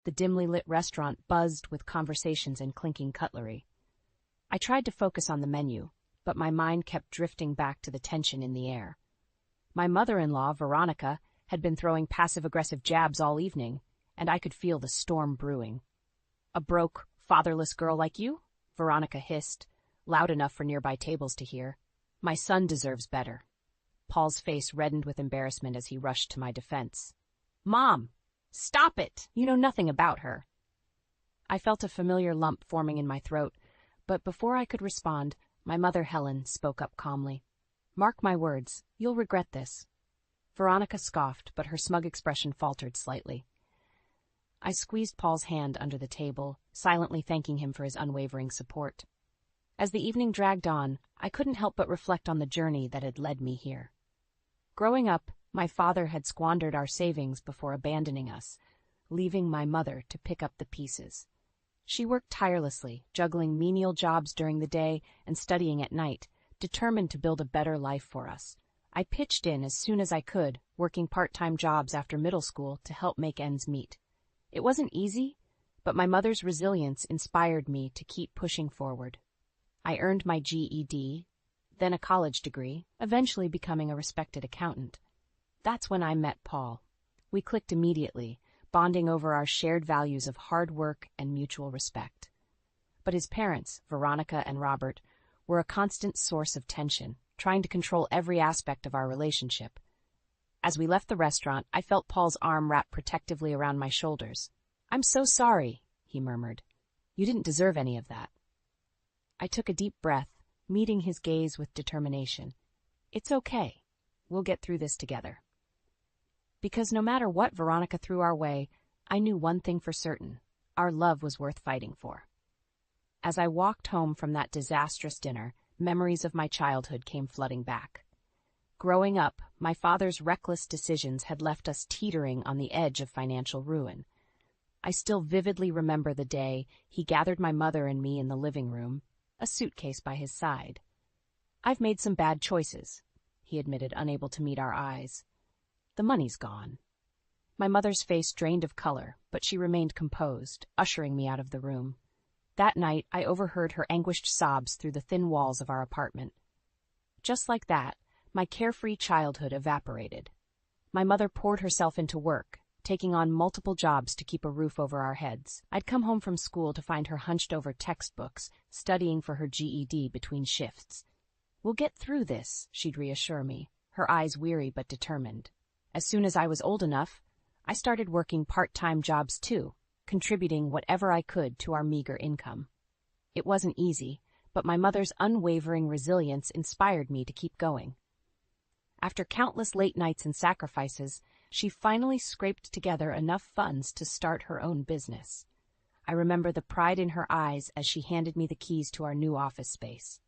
The dimly lit restaurant buzzed with conversations and clinking cutlery. I tried to focus on the menu, but my mind kept drifting back to the tension in the air. My mother-in-law, Veronica, had been throwing passive-aggressive jabs all evening, and I could feel the storm brewing. "A broke, fatherless girl like you?" Veronica hissed, loud enough for nearby tables to hear. "My son deserves better." Paul's face reddened with embarrassment as he rushed to my defense. "Mom! Stop it! You know nothing about her." I felt a familiar lump forming in my throat, but before I could respond, my mother Helen spoke up calmly. "Mark my words, you'll regret this." Veronica scoffed, but her smug expression faltered slightly. I squeezed Paul's hand under the table, silently thanking him for his unwavering support. As the evening dragged on, I couldn't help but reflect on the journey that had led me here. Growing up, my father had squandered our savings before abandoning us, leaving my mother to pick up the pieces. She worked tirelessly, juggling menial jobs during the day and studying at night, determined to build a better life for us. I pitched in as soon as I could, working part-time jobs after middle school to help make ends meet. It wasn't easy, but my mother's resilience inspired me to keep pushing forward. I earned my GED, then a college degree, eventually becoming a respected accountant. That's when I met Paul. We clicked immediately, bonding over our shared values of hard work and mutual respect. But his parents, Veronica and Robert, were a constant source of tension, trying to control every aspect of our relationship. As we left the restaurant, I felt Paul's arm wrap protectively around my shoulders. "I'm so sorry," he murmured. "You didn't deserve any of that." I took a deep breath, meeting his gaze with determination. "It's okay. We'll get through this together." Because no matter what Veronica threw our way, I knew one thing for certain: our love was worth fighting for. As I walked home from that disastrous dinner, memories of my childhood came flooding back. Growing up, my father's reckless decisions had left us teetering on the edge of financial ruin. I still vividly remember the day he gathered my mother and me in the living room, a suitcase by his side. "I've made some bad choices," he admitted, unable to meet our eyes. "The money's gone." My mother's face drained of color, but she remained composed, ushering me out of the room. That night, I overheard her anguished sobs through the thin walls of our apartment. Just like that, my carefree childhood evaporated. My mother poured herself into work, taking on multiple jobs to keep a roof over our heads. I'd come home from school to find her hunched over textbooks, studying for her GED between shifts. "We'll get through this," she'd reassure me, her eyes weary but determined. As soon as I was old enough, I started working part-time jobs too, contributing whatever I could to our meager income. It wasn't easy, but my mother's unwavering resilience inspired me to keep going. After countless late nights and sacrifices, she finally scraped together enough funds to start her own business. I remember the pride in her eyes as she handed me the keys to our new office space.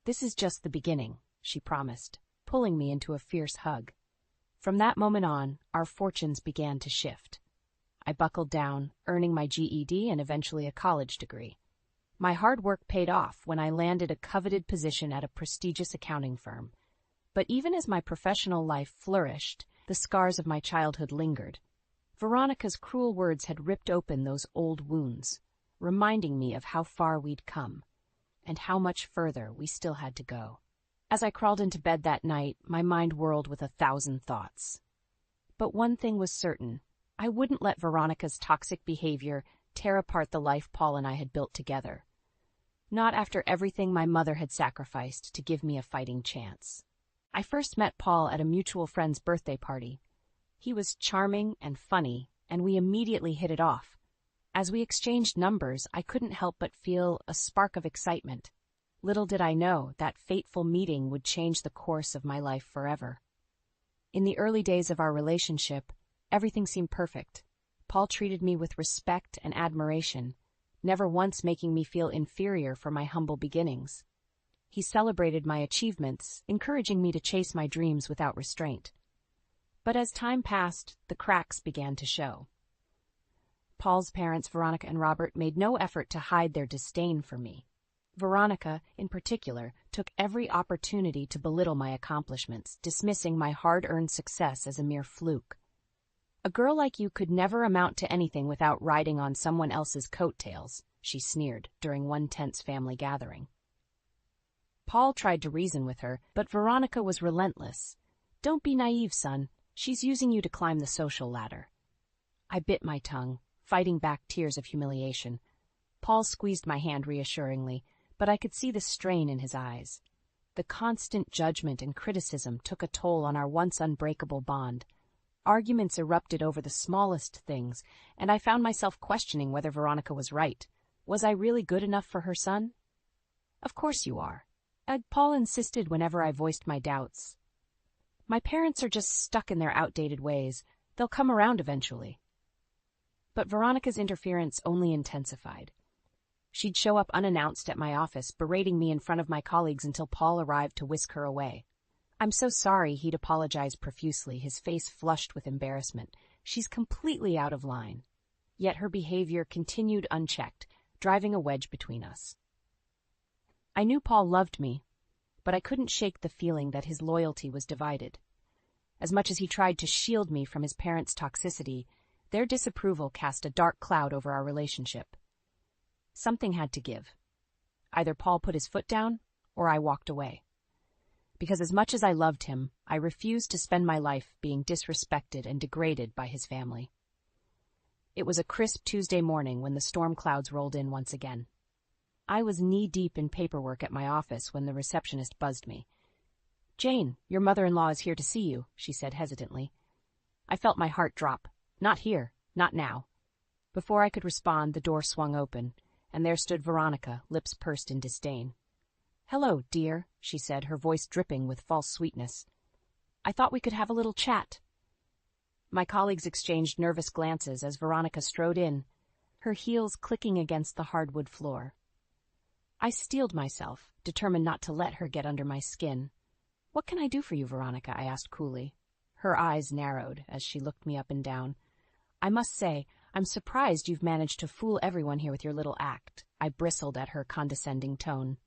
"This is just the beginning," she promised, pulling me into a fierce hug. From that moment on, our fortunes began to shift. I buckled down, earning my GED and eventually a college degree. My hard work paid off when I landed a coveted position at a prestigious accounting firm. But even as my professional life flourished, the scars of my childhood lingered. Veronica's cruel words had ripped open those old wounds, reminding me of how far we'd come, and how much further we still had to go. As I crawled into bed that night, my mind whirled with 1,000 thoughts. But one thing was certain: I wouldn't let Veronica's toxic behavior tear apart the life Paul and I had built together. Not after everything my mother had sacrificed to give me a fighting chance. I first met Paul at a mutual friend's birthday party. He was charming and funny, and we immediately hit it off. As we exchanged numbers, I couldn't help but feel a spark of excitement. Little did I know that fateful meeting would change the course of my life forever. In the early days of our relationship, everything seemed perfect. Paul treated me with respect and admiration, never once making me feel inferior for my humble beginnings. He celebrated my achievements, encouraging me to chase my dreams without restraint. But as time passed, the cracks began to show. Paul's parents, Veronica and Robert, made no effort to hide their disdain for me. Veronica, in particular, took every opportunity to belittle my accomplishments, dismissing my hard-earned success as a mere fluke. A girl like you could never amount to anything without riding on someone else's coattails, she sneered during one tense family gathering. Paul tried to reason with her, but Veronica was relentless. Don't be naive, son. She's using you to climb the social ladder. I bit my tongue, fighting back tears of humiliation. Paul squeezed my hand reassuringly, but I could see the strain in his eyes. The constant judgment and criticism took a toll on our once unbreakable bond. Arguments erupted over the smallest things, and I found myself questioning whether Veronica was right. Was I really good enough for her son? Of course you are. Paul insisted whenever I voiced my doubts. My parents are just stuck in their outdated ways. They'll come around eventually. But Veronica's interference only intensified. She'd show up unannounced at my office, berating me in front of my colleagues until Paul arrived to whisk her away. I'm so sorry, he'd apologize profusely, his face flushed with embarrassment. She's completely out of line. Yet her behavior continued unchecked, driving a wedge between us. I knew Paul loved me, but I couldn't shake the feeling that his loyalty was divided. As much as he tried to shield me from his parents' toxicity, their disapproval cast a dark cloud over our relationship. Something had to give. Either Paul put his foot down, or I walked away. Because as much as I loved him, I refused to spend my life being disrespected and degraded by his family. It was a crisp Tuesday morning when the storm clouds rolled in once again. I was knee-deep in paperwork at my office when the receptionist buzzed me. "Jane, your mother-in-law is here to see you," she said hesitantly. I felt my heart drop. Not here, not now. Before I could respond, the door swung open, and there stood Veronica, lips pursed in disdain. "Hello, dear," she said, her voice dripping with false sweetness. "I thought we could have a little chat." My colleagues exchanged nervous glances as Veronica strode in, her heels clicking against the hardwood floor. I steeled myself, determined not to let her get under my skin. "What can I do for you, Veronica?" I asked coolly. Her eyes narrowed as she looked me up and down. "I must say, I'm surprised you've managed to fool everyone here with your little act." I bristled at her condescending tone.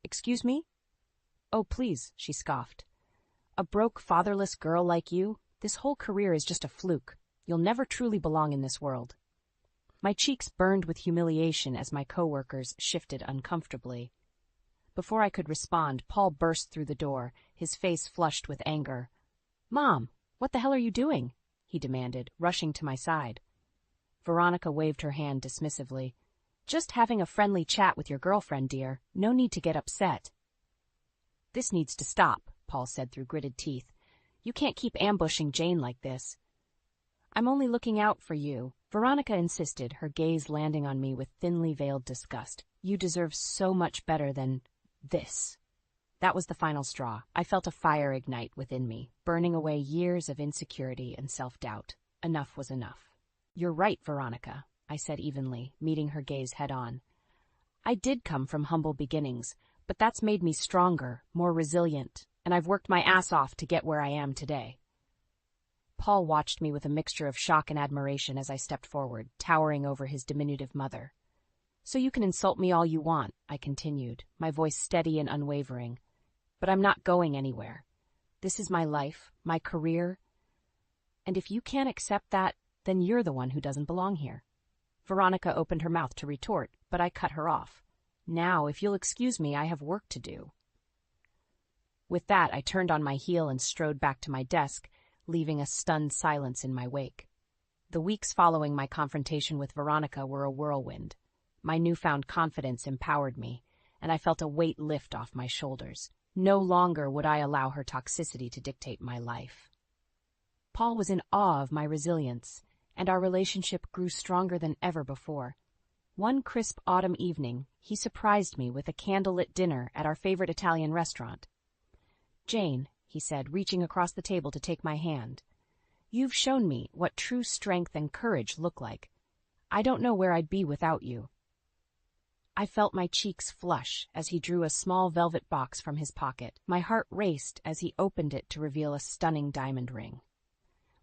"Excuse me?" "Oh, please," she scoffed. "A broke, fatherless girl like you? This whole career is just a fluke. You'll never truly belong in this world." My cheeks burned with humiliation as my coworkers shifted uncomfortably. Before I could respond, Paul burst through the door, his face flushed with anger. "Mom, what the hell are you doing?" he demanded, rushing to my side. Veronica waved her hand dismissively. "Just having a friendly chat with your girlfriend, dear. No need to get upset." "This needs to stop," Paul said through gritted teeth. "You can't keep ambushing Jane like this." "I'm only looking out for you," Veronica insisted, her gaze landing on me with thinly veiled disgust. "You deserve so much better than this." That was the final straw. I felt a fire ignite within me, burning away years of insecurity and self-doubt. Enough was enough. "You're right, Veronica," I said evenly, meeting her gaze head-on. "I did come from humble beginnings, but that's made me stronger, more resilient, and I've worked my ass off to get where I am today." Paul watched me with a mixture of shock and admiration as I stepped forward, towering over his diminutive mother. "So you can insult me all you want," I continued, my voice steady and unwavering. "But I'm not going anywhere. This is my life, my career, and if you can't accept that, then you're the one who doesn't belong here." Veronica opened her mouth to retort, but I cut her off. "Now, if you'll excuse me, I have work to do." With that, I turned on my heel and strode back to my desk, leaving a stunned silence in my wake. The weeks following my confrontation with Veronica were a whirlwind. My newfound confidence empowered me, and I felt a weight lift off my shoulders. No longer would I allow her toxicity to dictate my life. Paul was in awe of my resilience, and our relationship grew stronger than ever before. One crisp autumn evening, he surprised me with a candlelit dinner at our favorite Italian restaurant. "Jane," he said, reaching across the table to take my hand, "you've shown me what true strength and courage look like. I don't know where I'd be without you." I felt my cheeks flush as he drew a small velvet box from his pocket. My heart raced as he opened it to reveal a stunning diamond ring.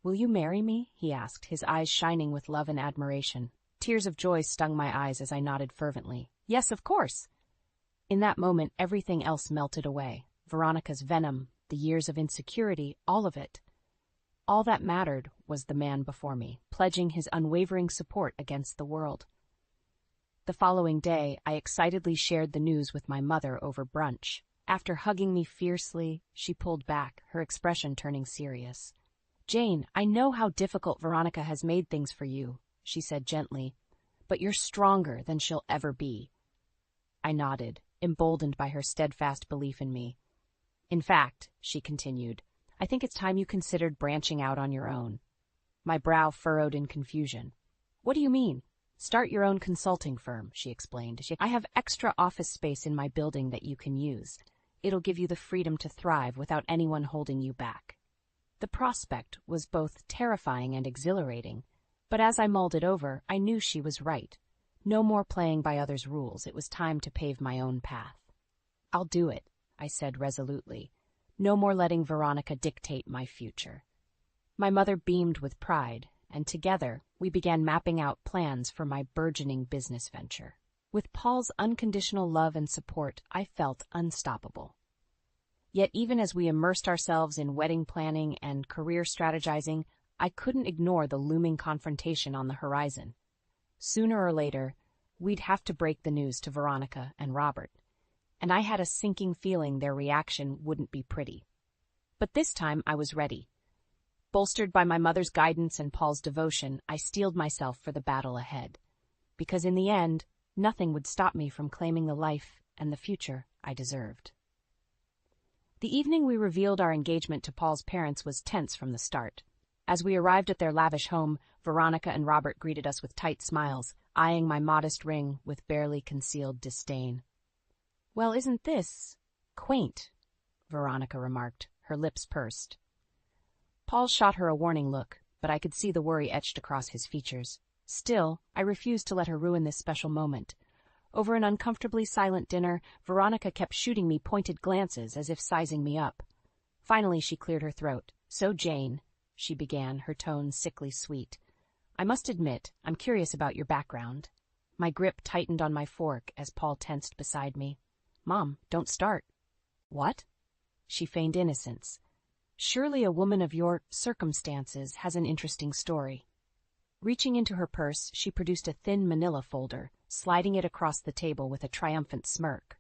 "Will you marry me?" he asked, his eyes shining with love and admiration. Tears of joy stung my eyes as I nodded fervently. "Yes, of course." In that moment, everything else melted away. Veronica's venom, the years of insecurity, all of it. All that mattered was the man before me, pledging his unwavering support against the world. The following day, I excitedly shared the news with my mother over brunch. After hugging me fiercely, she pulled back, her expression turning serious. "Jane, I know how difficult Veronica has made things for you," she said gently, "but you're stronger than she'll ever be." I nodded, emboldened by her steadfast belief in me. "In fact," she continued, "I think it's time you considered branching out on your own." My brow furrowed in confusion. "What do you mean?" "Start your own consulting firm," she explained. "I have extra office space in my building that you can use. It'll give you the freedom to thrive without anyone holding you back." The prospect was both terrifying and exhilarating, but as I mulled it over, I knew she was right. No more playing by others' rules. It was time to pave my own path. "I'll do it," I said resolutely. "No more letting Veronica dictate my future." My mother beamed with pride, and together we began mapping out plans for my burgeoning business venture. With Paul's unconditional love and support, I felt unstoppable. Yet even as we immersed ourselves in wedding planning and career strategizing, I couldn't ignore the looming confrontation on the horizon. Sooner or later, we'd have to break the news to Veronica and Robert, and I had a sinking feeling their reaction wouldn't be pretty. But this time I was ready. Bolstered by my mother's guidance and Paul's devotion, I steeled myself for the battle ahead. Because in the end, nothing would stop me from claiming the life and the future I deserved. The evening we revealed our engagement to Paul's parents was tense from the start. As we arrived at their lavish home, Veronica and Robert greeted us with tight smiles, eyeing my modest ring with barely concealed disdain. "Well, isn't this quaint?" Veronica remarked, her lips pursed. Paul shot her a warning look, but I could see the worry etched across his features. Still, I refused to let her ruin this special moment. Over an uncomfortably silent dinner, Veronica kept shooting me pointed glances as if sizing me up. Finally, she cleared her throat. "So, Jane," she began, her tone sickly sweet, "I must admit, I'm curious about your background." My grip tightened on my fork as Paul tensed beside me. "Mom, don't start." "What?" She feigned innocence. "Surely a woman of your circumstances has an interesting story." Reaching into her purse, she produced a thin manila folder, sliding it across the table with a triumphant smirk.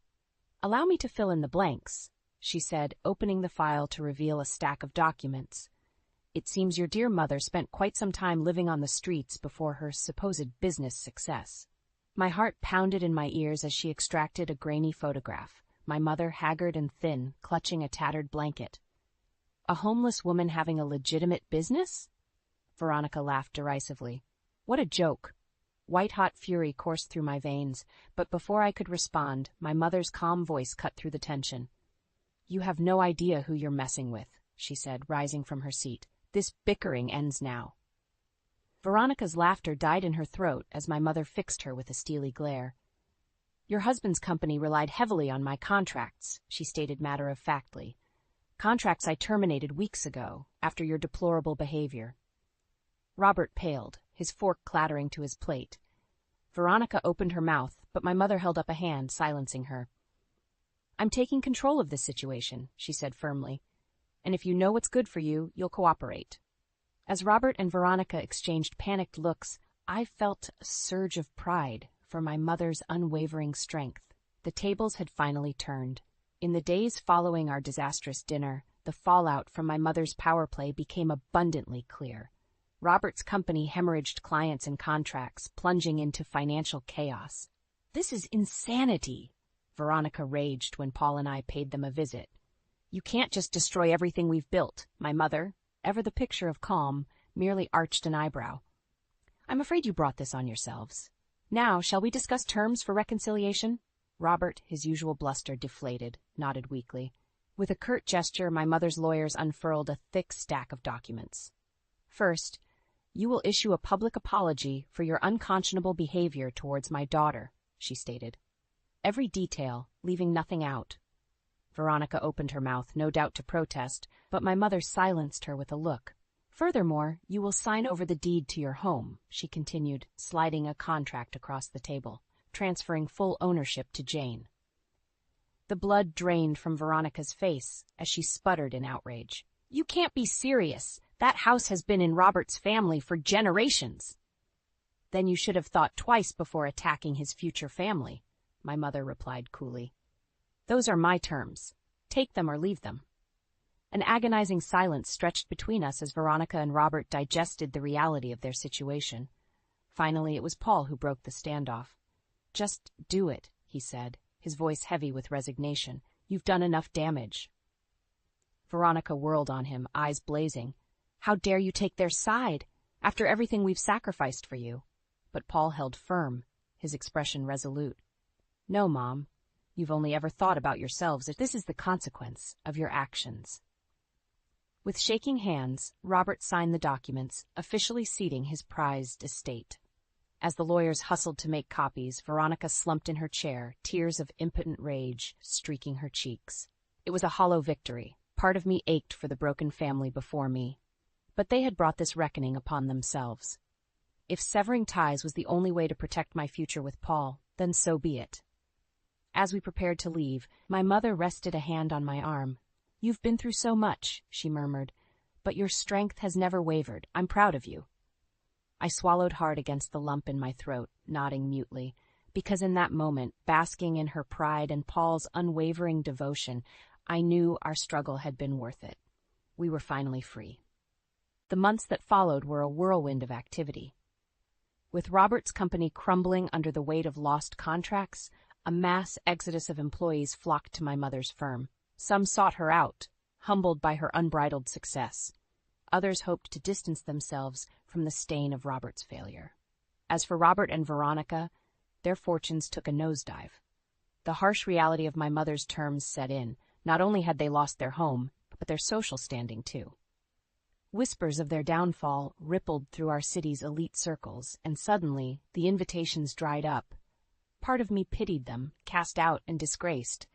"Allow me to fill in the blanks," she said, opening the file to reveal a stack of documents. "It seems your dear mother spent quite some time living on the streets before her supposed business success." My heart pounded in my ears as she extracted a grainy photograph, my mother haggard and thin, clutching a tattered blanket. "A homeless woman having a legitimate business?" Veronica laughed derisively. "What a joke." White-hot fury coursed through my veins, but before I could respond, my mother's calm voice cut through the tension. "You have no idea who you're messing with," she said, rising from her seat. "This bickering ends now." Veronica's laughter died in her throat as my mother fixed her with a steely glare. "Your husband's company relied heavily on my contracts," she stated matter-of-factly. "Contracts I terminated weeks ago, after your deplorable behavior." Robert paled, his fork clattering to his plate. Veronica opened her mouth, but my mother held up a hand, silencing her. "I'm taking control of this situation," she said firmly. "And if you know what's good for you, you'll cooperate." As Robert and Veronica exchanged panicked looks, I felt a surge of pride for my mother's unwavering strength. The tables had finally turned. In the days following our disastrous dinner, the fallout from my mother's power play became abundantly clear. Robert's company hemorrhaged clients and contracts, plunging into financial chaos. "This is insanity," Veronica raged when Paul and I paid them a visit. "You can't just destroy everything we've built." My mother, ever the picture of calm, merely arched an eyebrow. "I'm afraid you brought this on yourselves. Now, shall we discuss terms for reconciliation?" Robert, his usual bluster deflated, nodded weakly. With a curt gesture, my mother's lawyers unfurled a thick stack of documents. "First, you will issue a public apology for your unconscionable behavior towards my daughter," she stated. "Every detail, leaving nothing out." Veronica opened her mouth, no doubt to protest, but my mother silenced her with a look. "Furthermore, you will sign over the deed to your home," she continued, sliding a contract across the table, transferring full ownership to Jane. The blood drained from Veronica's face as she sputtered in outrage. You can't be serious. That house has been in Robert's family for generations. Then you should have thought twice before attacking his future family, my mother replied coolly. Those are my terms. Take them or leave them. An agonizing silence stretched between us as Veronica and Robert digested the reality of their situation. Finally, it was Paul who broke the standoff. Just do it, he said, his voice heavy with resignation. You've done enough damage. Veronica whirled on him, eyes blazing. How dare you take their side, after everything we've sacrificed for you? But Paul held firm, his expression resolute. No, Mom. You've only ever thought about yourselves. This is the consequence of your actions. With shaking hands, Robert signed the documents, officially ceding his prized estate. As the lawyers hustled to make copies, Veronica slumped in her chair, tears of impotent rage streaking her cheeks. It was a hollow victory. Part of me ached for the broken family before me. But they had brought this reckoning upon themselves. If severing ties was the only way to protect my future with Paul, then so be it. As we prepared to leave, my mother rested a hand on my arm. You've been through so much, she murmured, but your strength has never wavered. I'm proud of you. I swallowed hard against the lump in my throat, nodding mutely, because in that moment, basking in her pride and Paul's unwavering devotion, I knew our struggle had been worth it. We were finally free. The months that followed were a whirlwind of activity. With Robert's company crumbling under the weight of lost contracts, a mass exodus of employees flocked to my mother's firm. Some sought her out, humbled by her unbridled success. Others hoped to distance themselves from the stain of Robert's failure. As for Robert and Veronica, their fortunes took a nosedive. The harsh reality of my mother's terms set in. Not only had they lost their home, but their social standing too. Whispers of their downfall rippled through our city's elite circles, and suddenly the invitations dried up. Part of me pitied them, cast out and disgraced,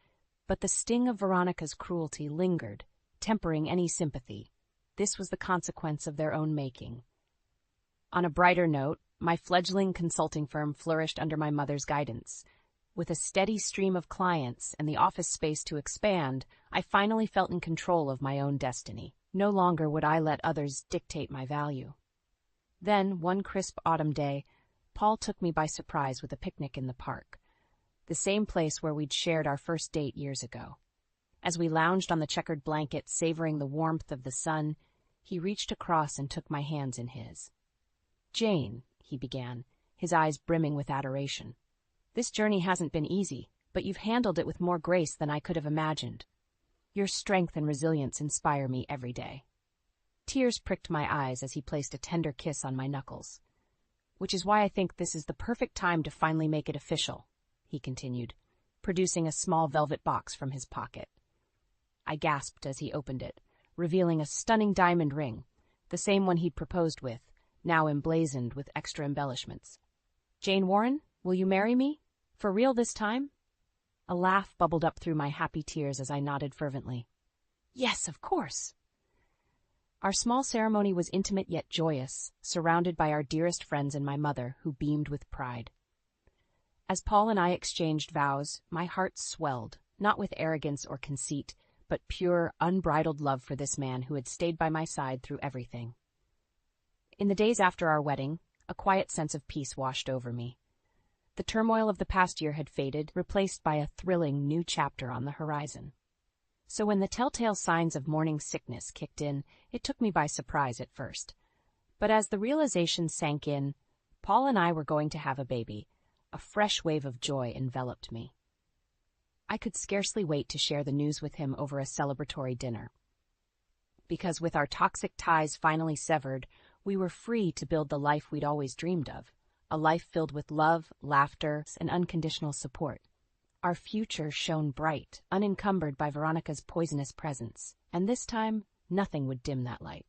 but the sting of Veronica's cruelty lingered, tempering any sympathy. This was the consequence of their own making. On a brighter note, my fledgling consulting firm flourished under my mother's guidance. With a steady stream of clients and the office space to expand, I finally felt in control of my own destiny. No longer would I let others dictate my value. Then, one crisp autumn day, Paul took me by surprise with a picnic in the park, the same place where we'd shared our first date years ago. As we lounged on the checkered blanket, savoring the warmth of the sun, he reached across and took my hands in his. Jane, he began, his eyes brimming with adoration. This journey hasn't been easy, but you've handled it with more grace than I could have imagined. Your strength and resilience inspire me every day. Tears pricked my eyes as he placed a tender kiss on my knuckles. Which is why I think this is the perfect time to finally make it official, he continued, producing a small velvet box from his pocket. I gasped as he opened it, revealing a stunning diamond ring, the same one he'd proposed with, now emblazoned with extra embellishments. Jane Warren, will you marry me? For real this time? A laugh bubbled up through my happy tears as I nodded fervently. Yes, of course. Our small ceremony was intimate yet joyous, surrounded by our dearest friends and my mother, who beamed with pride. As Paul and I exchanged vows, my heart swelled, not with arrogance or conceit, but pure, unbridled love for this man who had stayed by my side through everything. In the days after our wedding, a quiet sense of peace washed over me. The turmoil of the past year had faded, replaced by a thrilling new chapter on the horizon. So when the telltale signs of morning sickness kicked in, it took me by surprise at first. But as the realization sank in, Paul and I were going to have a baby. A fresh wave of joy enveloped me. I could scarcely wait to share the news with him over a celebratory dinner. Because with our toxic ties finally severed, we were free to build the life we'd always dreamed of. A life filled with love, laughter, and unconditional support. Our future shone bright, unencumbered by Veronica's poisonous presence, and this time, nothing would dim that light.